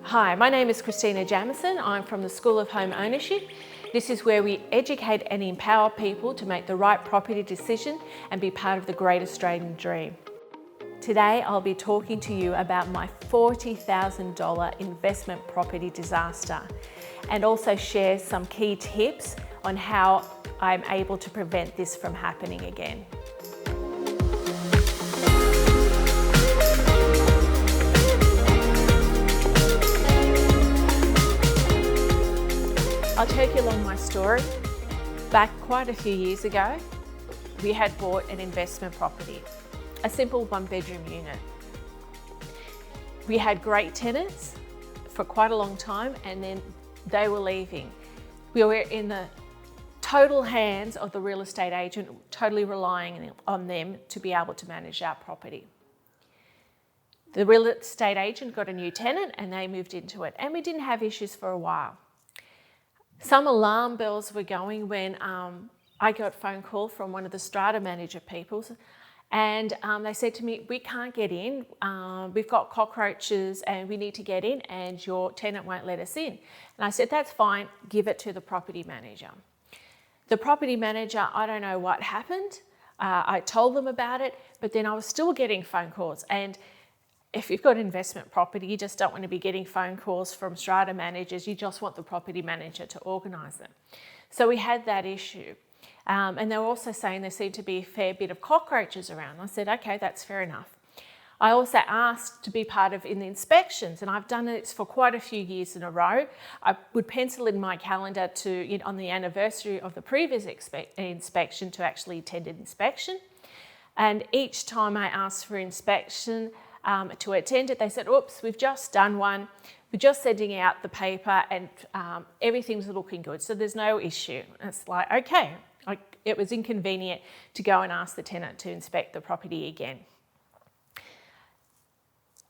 Hi, my name is Christina Jamieson. I'm from the School of Home Ownership. This is where we educate and empower people to make the right property decision and be part of the great Australian dream. Today I'll be talking to you about my $40,000 investment property disaster and also share some key tips on how I'm able to prevent this from happening again. I'll take you along my story. Back quite a few years ago, we had bought an investment property, a simple one-bedroom unit. We had great tenants for quite a long time and then they were leaving. We were in the total hands of the real estate agent, totally relying on them to be able to manage our property. The real estate agent got a new tenant and they moved into it, and we didn't have issues for a while. Some alarm bells were going when I got a phone call from one of the strata manager people, and they said to me, "We can't get in, we've got cockroaches and we need to get in and your tenant won't let us in." And I said, "That's fine, give it to the property manager." The property manager, I don't know what happened. I told them about it, but then I was still getting phone calls. And if you've got investment property, you just don't want to be getting phone calls from strata managers. You just want the property manager to organise them. So we had that issue. And they were also saying there seemed to be a fair bit of cockroaches around. I said, okay, that's fair enough. I also asked to be part of in the inspections, and I've done it for quite a few years in a row. I would pencil in my calendar to, on the anniversary of the previous inspection, to actually attend an inspection. And each time I asked for inspection, to attend it, they said, "Oops, we've just done one. We're just sending out the paper and everything's looking good, so there's no issue." And it's like, okay. It was inconvenient to go and ask the tenant to inspect the property again.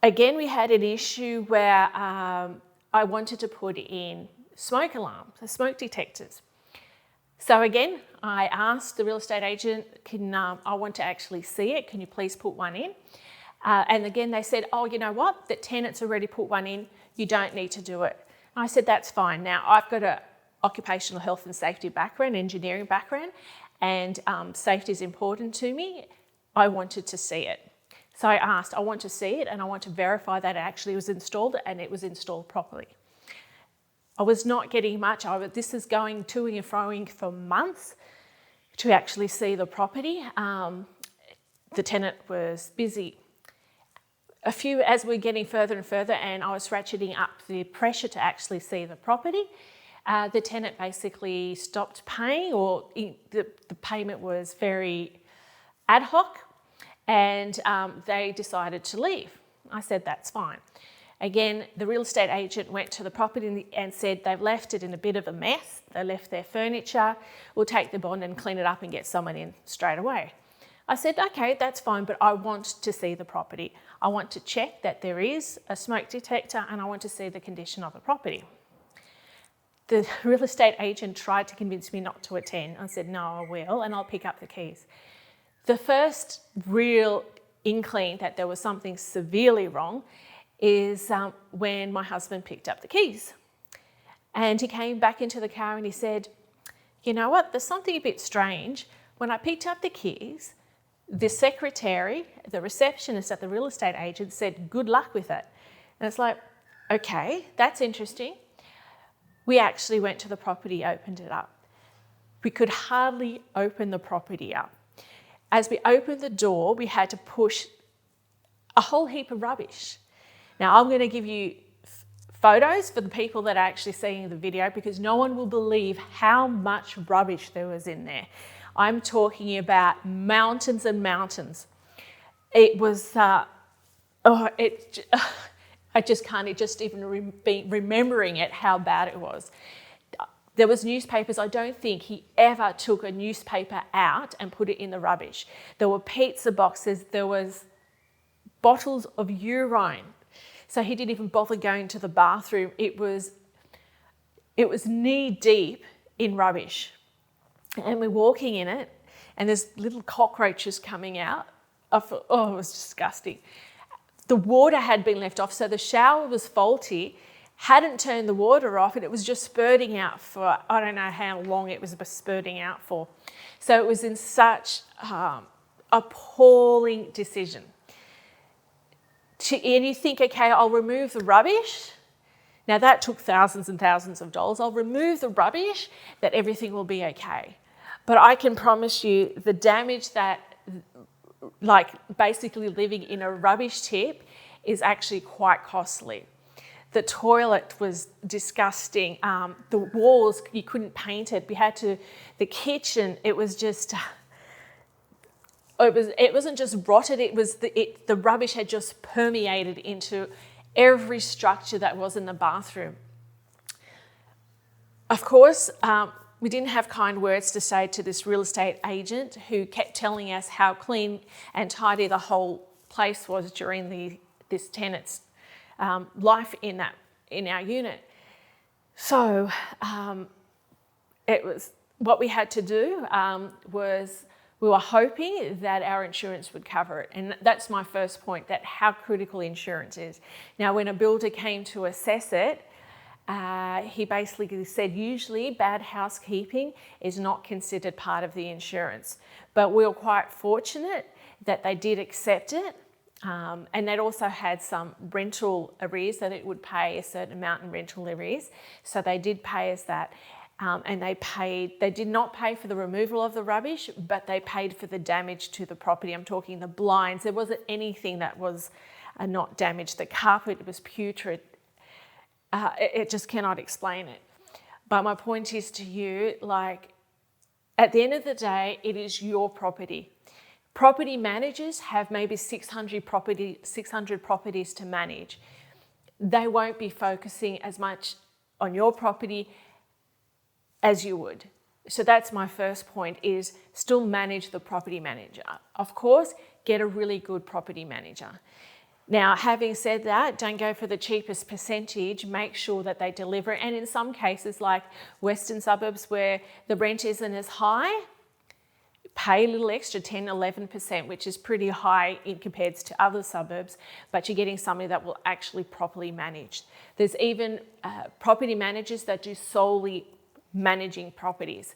Again, we had an issue where I wanted to put in smoke alarms, the smoke detectors. So again, I asked the real estate agent, I want to actually see it. Can you please put one in? And again, they said, "Oh, you know what? The tenant's already put one in. You don't need to do it." And I said, "That's fine." Now, I've got an occupational health and safety background, engineering background, and safety is important to me. I wanted to see it. So I asked, I want to see it and I want to verify that it actually was installed and it was installed properly. I was not getting much. This is going to and froing for months to actually see the property. The tenant was busy. As we're getting further and further and I was ratcheting up the pressure to actually see the property, the tenant basically stopped paying, or the payment was very ad hoc, and they decided to leave. I said, "That's fine." Again, the real estate agent went to the property and said they've left it in a bit of a mess. They left their furniture. We'll take the bond and clean it up and get someone in straight away. I said, "Okay, that's fine, but I want to see the property. I want to check that there is a smoke detector and I want to see the condition of the property." The real estate agent tried to convince me not to attend. I said, "No, I will, and I'll pick up the keys." The first real inkling that there was something severely wrong is when my husband picked up the keys. And he came back into the car and he said, "You know what, there's something a bit strange. When I picked up the keys, the secretary, the receptionist at the real estate agent said, 'Good luck with it.'" And it's like, okay, that's interesting. We actually went to the property, opened it up. We could hardly open the property up. As we opened the door, we had to push a whole heap of rubbish. Now, I'm going to give you photos for the people that are actually seeing the video, because no one will believe how much rubbish there was in there. I'm talking about mountains and mountains. It was, I just can't just even be remembering it, how bad it was. There was newspapers. I don't think he ever took a newspaper out and put it in the rubbish. There were pizza boxes. There was bottles of urine. So he didn't even bother going to the bathroom. It was knee deep in rubbish. And we're walking in it and there's little cockroaches coming out. I thought, oh, it was disgusting. The water had been left off, so the shower was faulty hadn't turned the water off, and it was just spurting out for, I don't know how long it was spurting out for. So it was in such appalling decision. And you think, okay, I'll remove the rubbish. Now that took thousands and thousands of dollars. I'll remove the rubbish, that everything will be okay. But I can promise you the damage that, like basically living in a rubbish tip, is actually quite costly. The toilet was disgusting. The walls, you couldn't paint it. The kitchen, it was just, it wasn't just rotted, the rubbish had just permeated into every structure that was in the bathroom. Of course, we didn't have kind words to say to this real estate agent who kept telling us how clean and tidy the whole place was during this tenant's life in our unit. So it was what we had to do was we were hoping that our insurance would cover it. And that's my first point, that how critical insurance is. Now, when a builder came to assess it, he basically said usually bad housekeeping is not considered part of the insurance. But we were quite fortunate that they did accept it. And they'd also had some rental arrears that it would pay a certain amount in rental arrears. So they did pay us that. And they did not pay for the removal of the rubbish, but they paid for the damage to the property. I'm talking the blinds. There wasn't anything that was not damaged. The carpet was putrid. It just cannot explain it. But my point is to you, like, at the end of the day, it is your property. Property managers have maybe 600 properties to manage. They won't be focusing as much on your property as you would. So that's my first point, is still manage the property manager. Of course, get a really good property manager. Now, having said that, don't go for the cheapest percentage, make sure that they deliver. And in some cases, like western suburbs where the rent isn't as high, pay a little extra, 10, 11%, which is pretty high compared to other suburbs, but you're getting something that will actually properly manage. There's even property managers that do solely managing properties.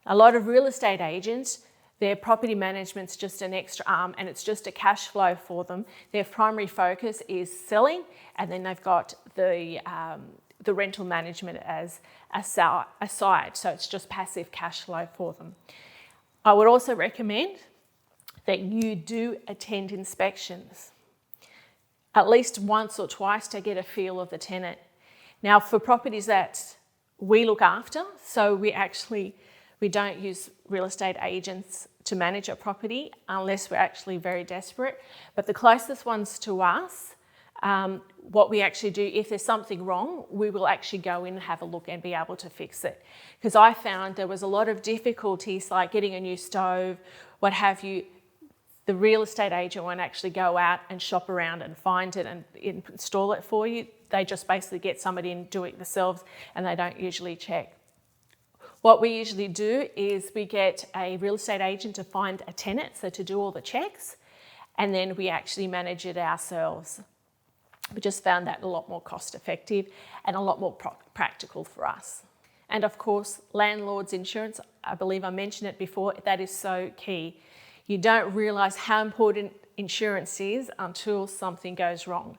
A lot of real estate agents, their property management's just an extra arm and it's just a cash flow for them. Their primary focus is selling, and then they've got the rental management as a side, so it's just passive cash flow for them. I would also recommend that you do attend inspections at least once or twice to get a feel of the tenant. Now, for properties that we look after, so we don't use real estate agents to manage a property unless we're actually very desperate. But the closest ones to us, what we actually do, if there's something wrong, we will actually go in and have a look and be able to fix it. Because I found there was a lot of difficulties, like getting a new stove, what have you. The real estate agent won't actually go out and shop around and find it and install it for you. They just basically get somebody in, do it themselves, and they don't usually check. What we usually do is we get a real estate agent to find a tenant, so to do all the checks, and then we actually manage it ourselves. We just found that a lot more cost effective and a lot more practical for us. And of course, landlord's insurance, I believe I mentioned it before, that is so key. You don't realise how important insurance is until something goes wrong.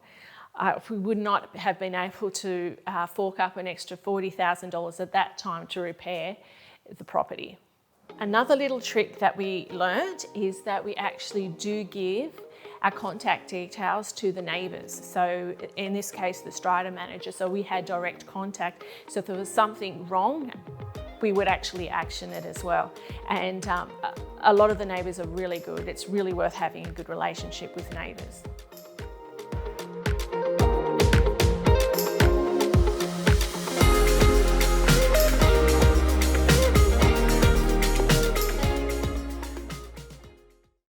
We would not have been able to fork up an extra $40,000 at that time to repair the property. Another little trick that we learned is that we actually do give our contact details to the neighbours. So in this case, the strata manager, so we had direct contact. So if there was something wrong, we would actually action it as well. And a lot of the neighbours are really good. It's really worth having a good relationship with neighbours.